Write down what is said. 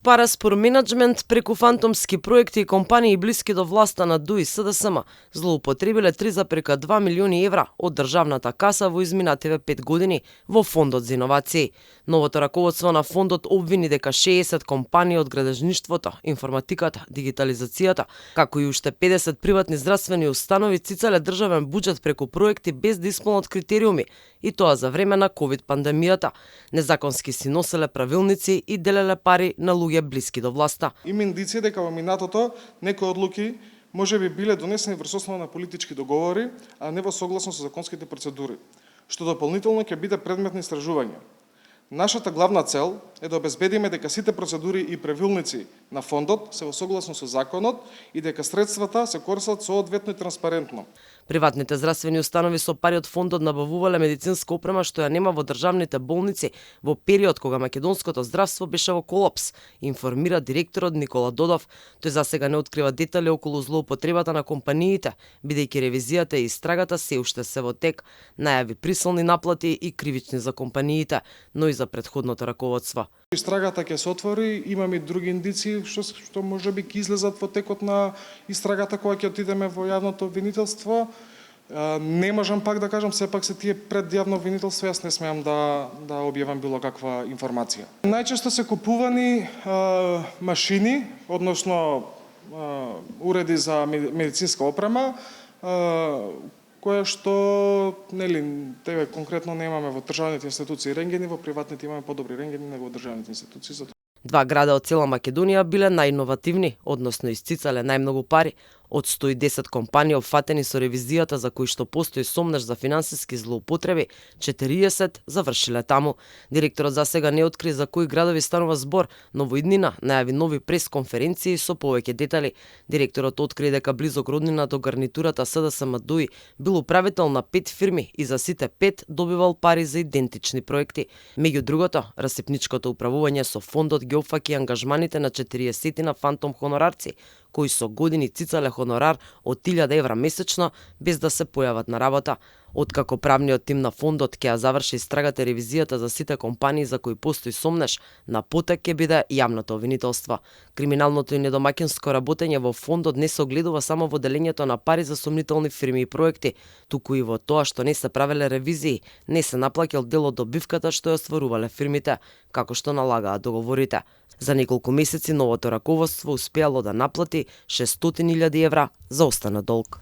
Параспор менеджмент преку фантомски проекти и компании блиски до власта на ДУИ СДСМ злоупотребиле 3,2 милиони евра од државната каса во изминативе 5 години во Фондот за иновации. Новото раководство на фондот обвини дека 60 компании од градежништвото, информатиката, дигитализацијата, како и уште 50 приватни здравствени установи цицале државен буџет преку проекти без да исполнат критериуми, и тоа за време на ковид пандемијата. Незаконски си носеле правилници и делеле пари на луѓе блиски до власта. Има индиција дека во минатото некои одлуки може би биле донесени врз основа на политички договори, а не во согласно со законските процедури, што дополнително ќе биде предмет на истражување. Нашата главна цел е да обезбедиме дека сите процедури и правилници на фондот се во согласно со законот и дека средствата се користат соодветно и транспарентно. Приватните здравствени установи со пари од фондот набавувале медицинска опрема што ја нема во државните болници во период кога македонското здравство беше во колапс, информира директорот Никола Додов. Тој засега не открива детали околу злоупотребата на компаниите, бидејќи ревизијата и истрагата се уште се во тек, најави присилни наплати и кривични за компаниите, но и за претходното раководство. Истрагата ќе се отвори, имаме и други индиции што можеби ќе излезат во текот на истрагата кога ќе отидеме во јавното обвинителство. Не можам пак да кажам, сепак се тие пред јавно обвинителство, јас не смеам да објавам било каква информација. Најчесто се купувани машини, односно уреди за медицинска опрема, која што, тебе конкретно немаме во државните институции рентгени, во приватните имаме подобри рентгени него во државните институции. Два града од цела Македонија биле најиновативни, односно исцицале најмногу пари. Од 110 компании опфатени со ревизијата за кои што постои сомнеш за финансиски злоупотреби, 40 завршиле таму. Директорот засега не откри за кои градови станува збор, но во иднина најави нови пресконференции со повеќе детали. Директорот откри дека близок роднина до гарнитурата СДСМ ДУИ бил управител на 5 фирми и за сите 5 добивал пари за идентични проекти. Меѓу другото, расипничкото управување со фондот ги опфаќа ангажманите на 40 на фантом хонорарци, кои со години цицале хонорар од 1000 евра месечно без да се појават на работа. Откако правниот тим на фондот ќе ја заврши истрагата и ревизијата за сите компании за кои постои сомнеш, на потек ќе биде јавното обвинителство. Криминалното и недомаќинско работење во фондот не се огледува само во делењето на пари за сомнителни фирми и проекти, туку и во тоа што не се правеле ревизии, не се наплаќал дел од добивката што ја остварувале фирмите, како што налагаат договорите. За неколку месеци новото раководство успеало да наплати 600.000 евра за останат долг.